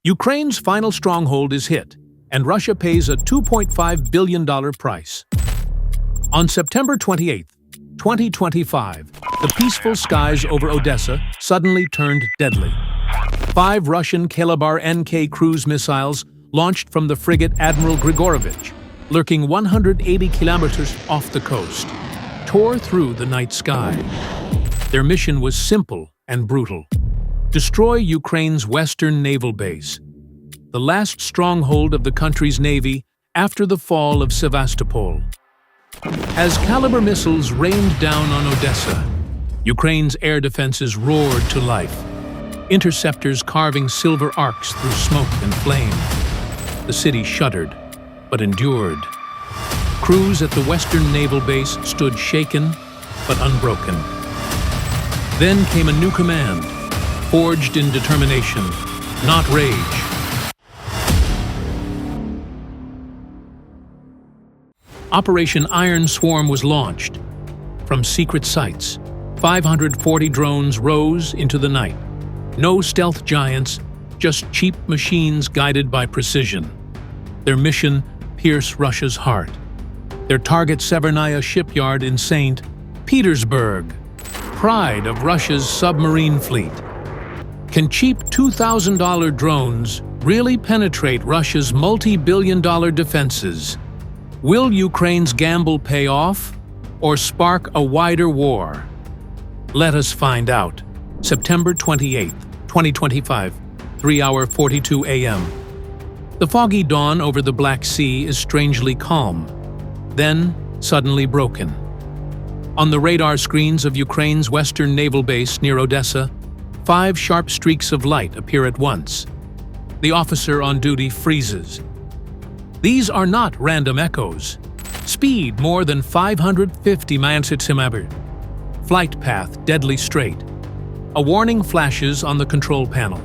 Ukraine's final stronghold is hit, and Russia pays a $2.5 billion price. On September 28, 2025, the peaceful skies over Odessa suddenly turned deadly. 5 Russian Kaliber-NK cruise missiles launched from the frigate Admiral Grigorovich, lurking 180 kilometers off the coast, tore through the night sky. Their mission was simple and brutal: destroy Ukraine's western naval base, the last stronghold of the country's navy after the fall of Sevastopol. As Kaliber missiles rained down on Odessa, Ukraine's air defenses roared to life, interceptors carving silver arcs through smoke and flame. The city shuddered, but endured. Crews at the western naval base stood shaken, but unbroken. Then came a new command, forged in determination, not rage. Operation Iron Swarm was launched. From secret sites, 540 drones rose into the night. No stealth giants, just cheap machines guided by precision. Their mission: pierce Russia's heart. Their target: Severnaya Shipyard in St. Petersburg, pride of Russia's submarine fleet. Can cheap $2,000 drones really penetrate Russia's multi-billion-dollar defenses? Will Ukraine's gamble pay off, or spark a wider war? Let us find out. September 28, 2025, 3:42 a.m. The foggy dawn over the Black Sea is strangely calm, then suddenly broken. On the radar screens of Ukraine's western naval base near Odessa, 5 sharp streaks of light appear at once. The officer on duty freezes. These are not random echoes. Speed more than 550 mph. Flight path deadly straight. A warning flashes on the control panel.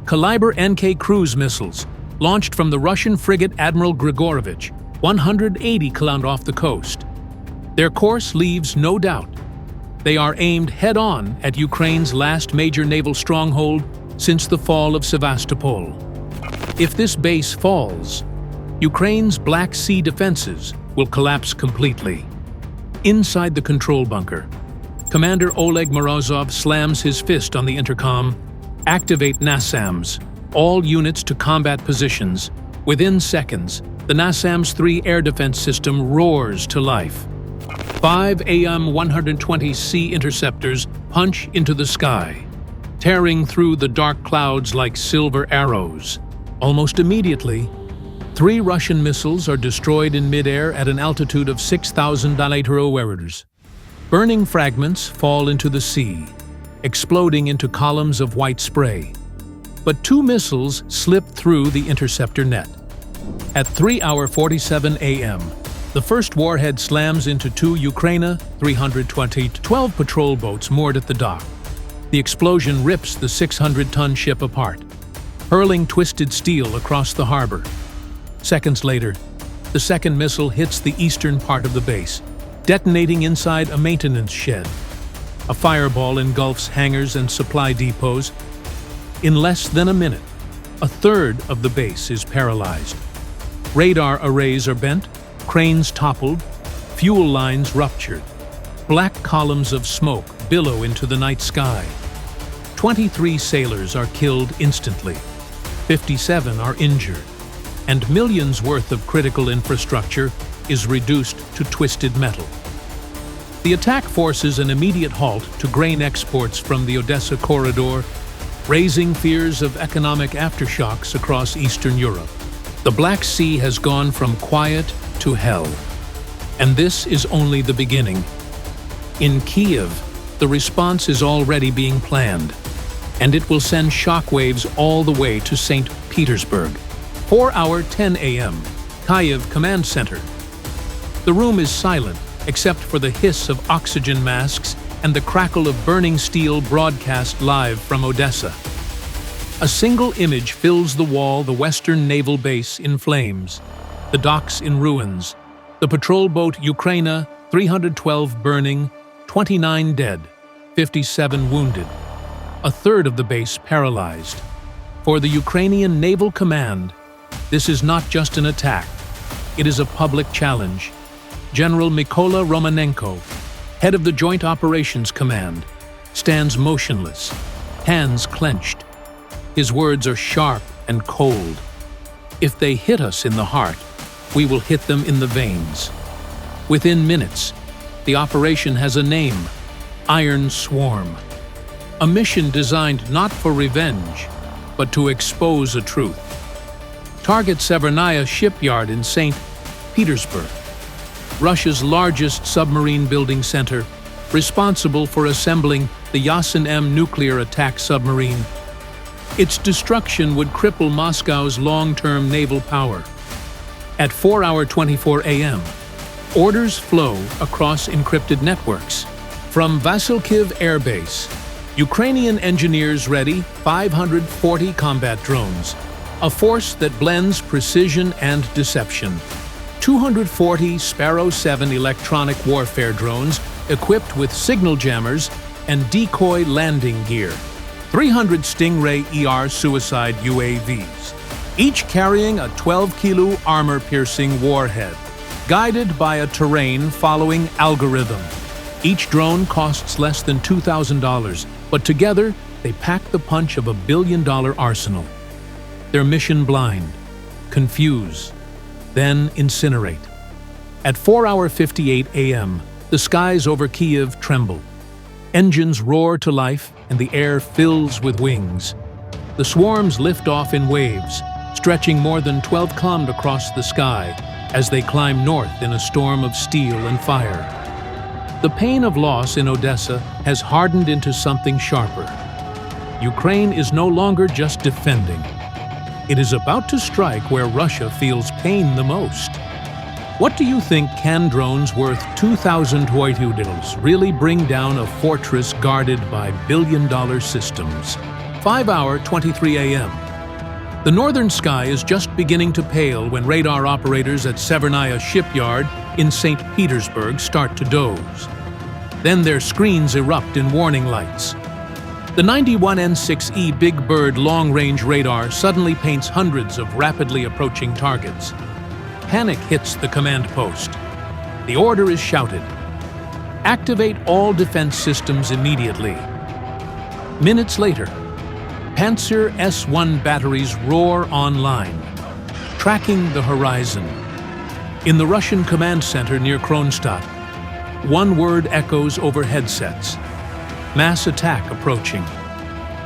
Kaliber-NK cruise missiles, launched from the Russian frigate Admiral Grigorovich, 180 km off the coast. Their course leaves no doubt. They are aimed head-on at Ukraine's last major naval stronghold since the fall of Sevastopol. If this base falls, Ukraine's Black Sea defenses will collapse completely. Inside the control bunker, Commander Oleg Morozov slams his fist on the intercom. Activate NASAMS, all units to combat positions. Within seconds, the NASAMS 3 air defense system roars to life. 5 AIM-120C interceptors punch into the sky, tearing through the dark clouds like silver arrows. Almost immediately, 3 Russian missiles are destroyed in midair at an altitude of 6,000 meters. Burning fragments fall into the sea, exploding into columns of white spray. But 2 missiles slip through the interceptor net. At 3:47 a.m., the first warhead slams into 2 Ukraine 320-12 patrol boats moored at the dock. The explosion rips the 600-ton ship apart, hurling twisted steel across the harbor. Seconds later, the second missile hits the eastern part of the base, detonating inside a maintenance shed. A fireball engulfs hangars and supply depots. In less than a minute, a third of the base is paralyzed. Radar arrays are bent, cranes toppled, fuel lines ruptured. Black columns of smoke billow into the night sky. 23 sailors are killed instantly. 57 are injured, and millions worth of critical infrastructure is reduced to twisted metal. The attack forces an immediate halt to grain exports from the Odessa corridor, raising fears of economic aftershocks across Eastern Europe. The Black Sea has gone from quiet to hell, and this is only the beginning. In Kiev, the response is already being planned, and it will send shockwaves all the way to St. Petersburg. 4:10 a.m., Kyiv Command Center. The room is silent, except for the hiss of oxygen masks and the crackle of burning steel broadcast live from Odessa. A single image fills the wall: the western naval base in flames, the docks in ruins, the patrol boat Ukraine 312 burning, 29 dead, 57 wounded, a third of the base paralyzed. For the Ukrainian Naval Command, this is not just an attack. It is a public challenge. General Mykola Romanenko, head of the Joint Operations Command, stands motionless, hands clenched. His words are sharp and cold. If they hit us in the heart, we will hit them in the veins. Within minutes, the operation has a name: Iron Swarm. A mission designed not for revenge, but to expose a truth. Target Severnaya Shipyard in St. Petersburg, Russia's largest submarine building center, responsible for assembling the Yasin M nuclear attack submarine. Its destruction would cripple Moscow's long-term naval power. At 4:24 a.m., orders flow across encrypted networks. From Vasilkiv Air Base, Ukrainian engineers ready 540 combat drones, a force that blends precision and deception. 240 Sparrow 7 electronic warfare drones equipped with signal jammers and decoy landing gear. 300 Stingray ER suicide UAVs, each carrying a 12-kilo armor-piercing warhead, guided by a terrain-following algorithm. Each drone costs less than $2,000, but together they pack the punch of $1 billion arsenal. Their mission: blind, confuse, then incinerate. At 4:58 a.m., the skies over Kyiv tremble. Engines roar to life and the air fills with wings. The swarms lift off in waves, stretching more than 12 km across the sky as they climb north in a storm of steel and fire. The pain of loss in Odessa has hardened into something sharper. Ukraine is no longer just defending. It is about to strike where Russia feels pain the most. What do you think can drones worth 2,000 Toyotudils really bring down a fortress guarded by billion-dollar systems? 5:23 a.m. The northern sky is just beginning to pale when radar operators at Severnaya Shipyard in St. Petersburg start to doze. Then their screens erupt in warning lights. The 91N6E Big Bird long-range radar suddenly paints hundreds of rapidly approaching targets. Panic hits the command post. The order is shouted: activate all defense systems immediately. Minutes later, Panzer S-1 batteries roar online, tracking the horizon. In the Russian command center near Kronstadt, one word echoes over headsets: mass attack approaching.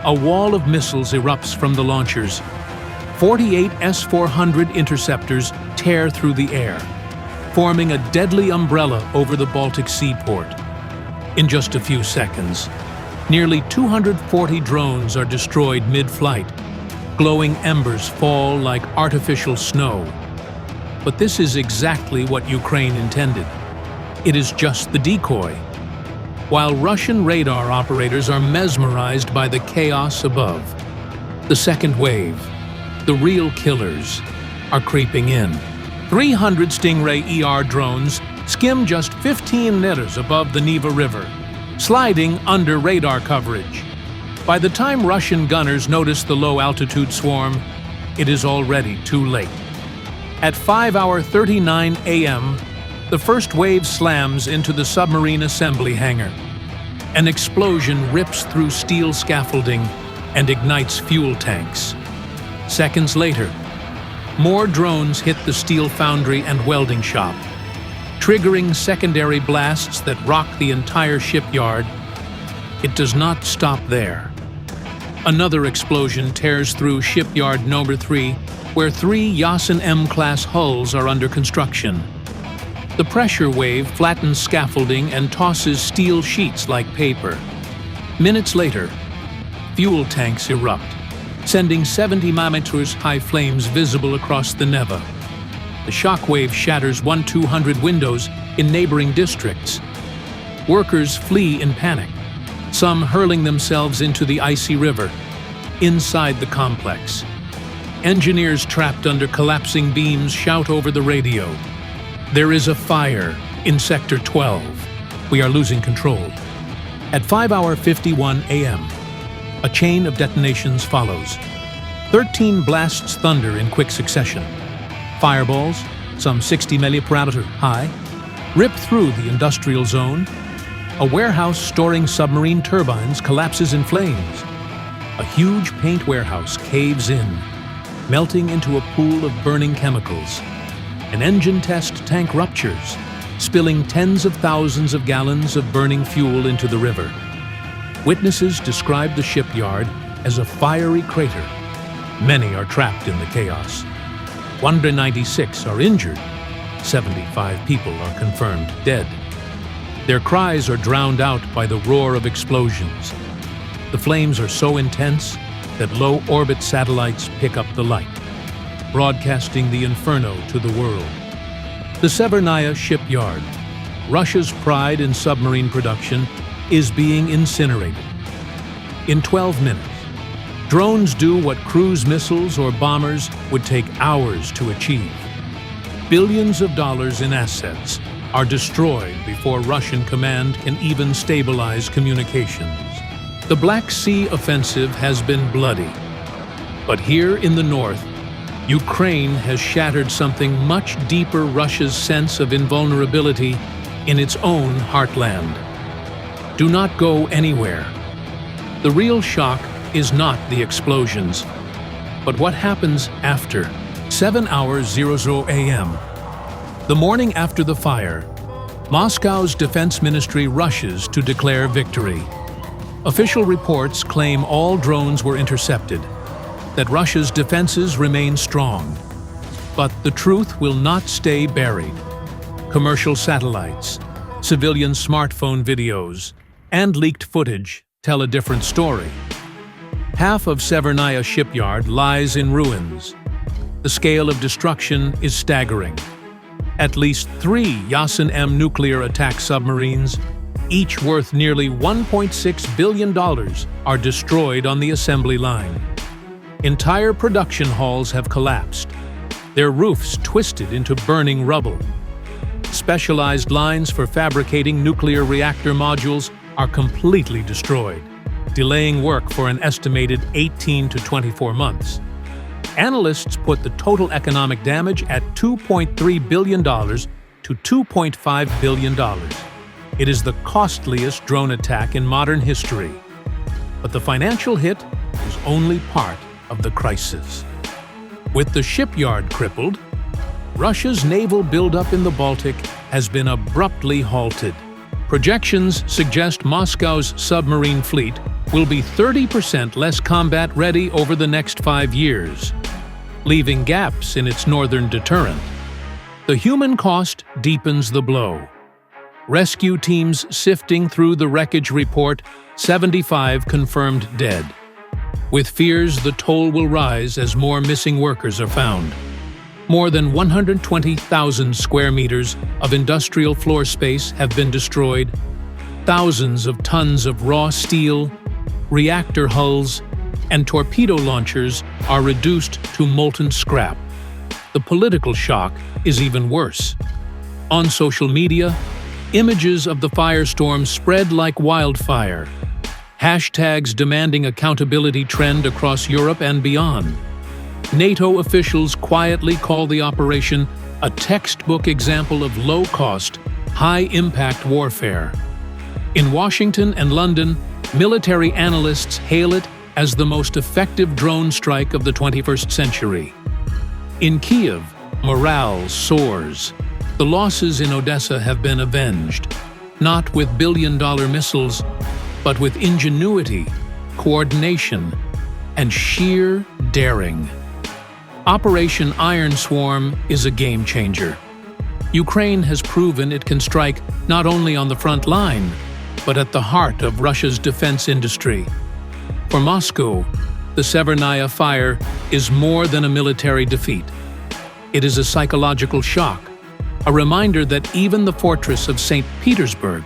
A wall of missiles erupts from the launchers. 48 S-400 interceptors tear through the air, forming a deadly umbrella over the Baltic seaport. In just a few seconds, nearly 240 drones are destroyed mid-flight. Glowing embers fall like artificial snow. But this is exactly what Ukraine intended. It is just the decoy. While Russian radar operators are mesmerized by the chaos above, the second wave, the real killers, are creeping in. 300 Stingray ER drones skim just 15 meters above the Neva River, sliding under radar coverage. By the time Russian gunners notice the low-altitude swarm, it is already too late. At 5:39 a.m., the first wave slams into the submarine assembly hangar. An explosion rips through steel scaffolding and ignites fuel tanks. Seconds later, more drones hit the steel foundry and welding shop, triggering secondary blasts that rock the entire shipyard. It does not stop there. Another explosion tears through Shipyard Number 3, where 3 Yasin M-class hulls are under construction. The pressure wave flattens scaffolding and tosses steel sheets like paper. Minutes later, fuel tanks erupt, sending 70 mm high flames visible across the Neva. The shockwave shatters 1-200 windows in neighboring districts. Workers flee in panic, some hurling themselves into the icy river. Inside the complex, engineers trapped under collapsing beams shout over the radio, "There is a fire in Sector 12. We are losing control." At 5:51 a.m., a chain of detonations follows. 13 blasts thunder in quick succession. Fireballs, some 60 milliparameter high, rip through the industrial zone. A warehouse storing submarine turbines collapses in flames. A huge paint warehouse caves in, melting into a pool of burning chemicals. An engine test tank ruptures, spilling tens of thousands of gallons of burning fuel into the river. Witnesses describe the shipyard as a fiery crater. Many are trapped in the chaos. 196 are injured. 75 people are confirmed dead. Their cries are drowned out by the roar of explosions. The flames are so intense that low-orbit satellites pick up the light, broadcasting the inferno to the world. The Severnaya Shipyard, Russia's pride in submarine production, is being incinerated. In 12 minutes, drones do what cruise missiles or bombers would take hours to achieve. Billions of dollars in assets are destroyed before Russian command can even stabilize communications. The Black Sea offensive has been bloody. But here in the north, Ukraine has shattered something much deeper: Russia's sense of invulnerability in its own heartland. Do not go anywhere. The real shock is not the explosions, but what happens after. 7:00 a.m. The morning after the fire, Moscow's defense ministry rushes to declare victory. Official reports claim all drones were intercepted, that Russia's defenses remain strong. But the truth will not stay buried. Commercial satellites, civilian smartphone videos, and leaked footage tell a different story. Half of Severnaya Shipyard lies in ruins. The scale of destruction is staggering. At least 3 Yasin-M nuclear attack submarines, each worth nearly $1.6 billion, are destroyed on the assembly line. Entire production halls have collapsed, their roofs twisted into burning rubble. Specialized lines for fabricating nuclear reactor modules are completely destroyed, delaying work for an estimated 18 to 24 months. Analysts put the total economic damage at $2.3 billion to $2.5 billion. It is the costliest drone attack in modern history. But the financial hit is only part of the crisis. With the shipyard crippled, Russia's naval buildup in the Baltic has been abruptly halted. Projections suggest Moscow's submarine fleet will be 30% less combat-ready over the next 5 years, leaving gaps in its northern deterrent. The human cost deepens the blow. Rescue teams sifting through the wreckage report 75 confirmed dead, with fears the toll will rise as more missing workers are found. More than 120,000 square meters of industrial floor space have been destroyed. Thousands of tons of raw steel, reactor hulls, and torpedo launchers are reduced to molten scrap. The political shock is even worse. On social media, images of the firestorm spread like wildfire. Hashtags demanding accountability trend across Europe and beyond. NATO officials quietly call the operation a textbook example of low-cost, high-impact warfare. In Washington and London, military analysts hail it as the most effective drone strike of the 21st century. In Kiev, morale soars. The losses in Odessa have been avenged, not with billion-dollar missiles, but with ingenuity, coordination, and sheer daring. Operation Iron Swarm is a game-changer. Ukraine has proven it can strike not only on the front line, but at the heart of Russia's defense industry. For Moscow, the Severnaya fire is more than a military defeat. It is a psychological shock, a reminder that even the fortress of St. Petersburg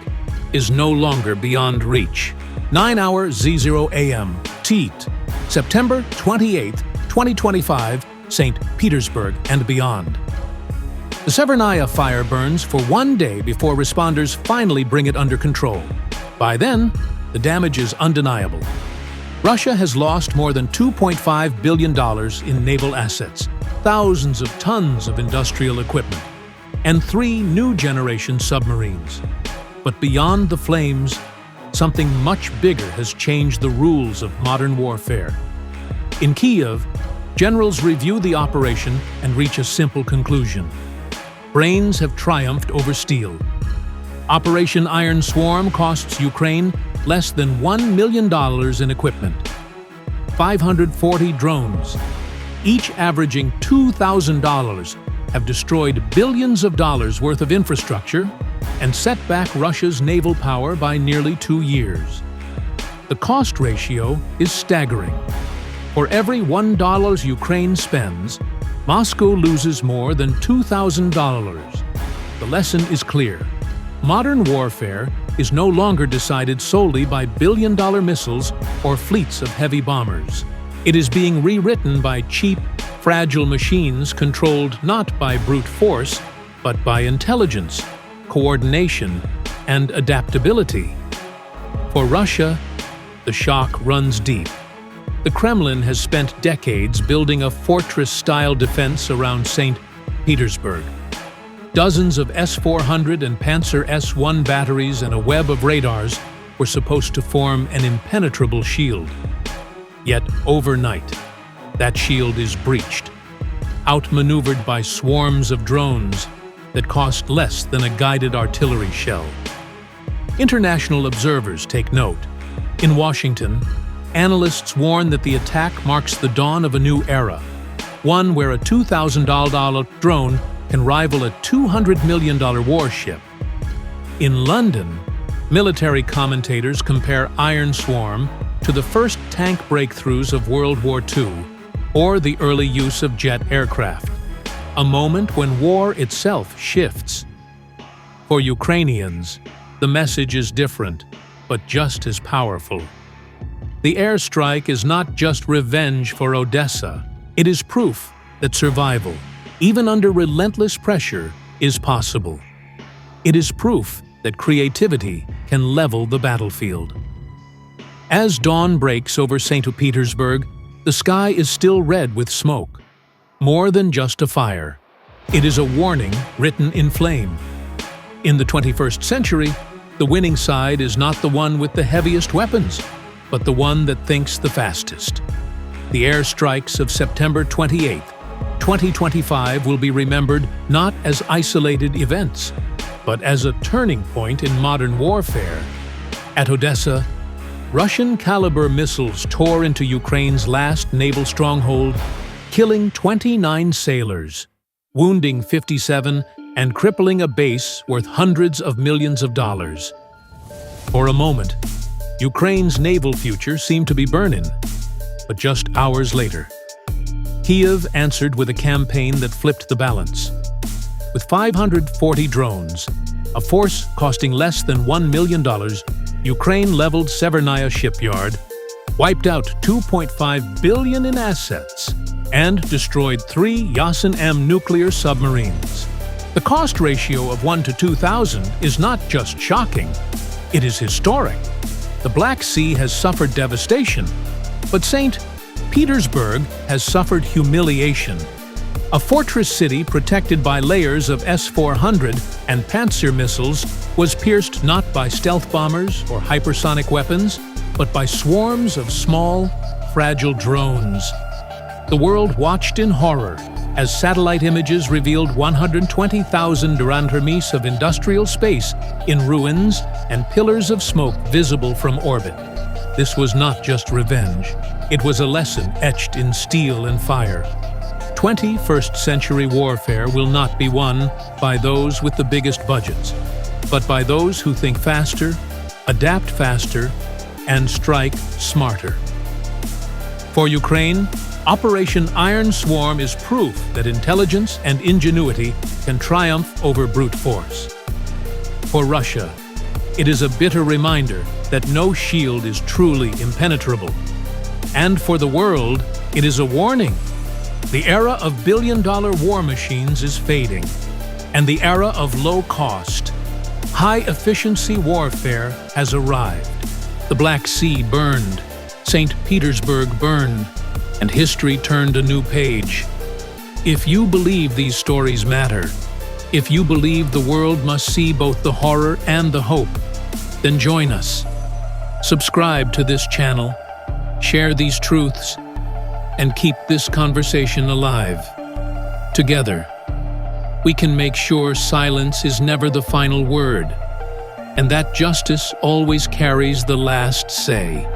is no longer beyond reach. 9:00 a.m. Teat, September 28, 2025, St. Petersburg and beyond. The Severnaya fire burns for 1 day before responders finally bring it under control. By then, the damage is undeniable. Russia has lost more than $2.5 billion in naval assets, thousands of tons of industrial equipment, and 3 new-generation submarines. But beyond the flames, something much bigger has changed the rules of modern warfare. In Kyiv, generals review the operation and reach a simple conclusion. Brains have triumphed over steel. Operation Iron Swarm costs Ukraine less than $1 million in equipment. 540 drones, each averaging $2,000, have destroyed billions of dollars worth of infrastructure and set back Russia's naval power by nearly 2 years. The cost ratio is staggering. For every $1 Ukraine spends, Moscow loses more than $2,000. The lesson is clear. Modern warfare is no longer decided solely by billion-dollar missiles or fleets of heavy bombers. It is being rewritten by cheap, fragile machines controlled not by brute force, but by intelligence, coordination, and adaptability. For Russia, the shock runs deep. The Kremlin has spent decades building a fortress-style defense around St. Petersburg. Dozens of S-400 and Panzer S-1 batteries and a web of radars were supposed to form an impenetrable shield. Yet overnight, that shield is breached, outmaneuvered by swarms of drones that cost less than a guided artillery shell. International observers take note. In Washington, analysts warn that the attack marks the dawn of a new era, one where a $2,000 drone can rival a $200 million warship. In London, military commentators compare Iron Swarm to the first tank breakthroughs of World War II or the early use of jet aircraft, a moment when war itself shifts. For Ukrainians, the message is different, but just as powerful. The airstrike is not just revenge for Odessa, it is proof that survival, even under relentless pressure, is possible. It is proof that creativity can level the battlefield. As dawn breaks over St. Petersburg, the sky is still red with smoke. More than just a fire. It is a warning written in flame. In the 21st century, the winning side is not the one with the heaviest weapons, but the one that thinks the fastest. The airstrikes of September 28, 2025 will be remembered not as isolated events, but as a turning point in modern warfare. At Odessa, Russian-caliber missiles tore into Ukraine's last naval stronghold, killing 29 sailors, wounding 57, and crippling a base worth hundreds of millions of dollars. For a moment, Ukraine's naval future seemed to be burning, but just hours later, Kyiv answered with a campaign that flipped the balance. With 540 drones, a force costing less than $1 million, Ukraine leveled Severnaya Shipyard, wiped out $2.5 billion in assets, and destroyed 3 Yasin-M nuclear submarines. The cost ratio of 1 to 2,000 is not just shocking, it is historic. The Black Sea has suffered devastation, but St. Petersburg has suffered humiliation. A fortress city protected by layers of S-400 and Panzer missiles was pierced not by stealth bombers or hypersonic weapons, but by swarms of small, fragile drones. The world watched in horror as satellite images revealed 120,000 Durandermis of industrial space in ruins and pillars of smoke visible from orbit. This was not just revenge. It was a lesson etched in steel and fire. 21st century warfare will not be won by those with the biggest budgets, but by those who think faster, adapt faster, and strike smarter. For Ukraine, Operation Iron Swarm is proof that intelligence and ingenuity can triumph over brute force. For Russia, it is a bitter reminder that no shield is truly impenetrable. And for the world, it is a warning. The era of billion-dollar war machines is fading, and the era of low-cost, high-efficiency warfare has arrived. The Black Sea burned, St. Petersburg burned, and history turned a new page. If you believe these stories matter, if you believe the world must see both the horror and the hope, then join us. Subscribe to this channel, share these truths, and keep this conversation alive. Together, we can make sure silence is never the final word, and that justice always carries the last say.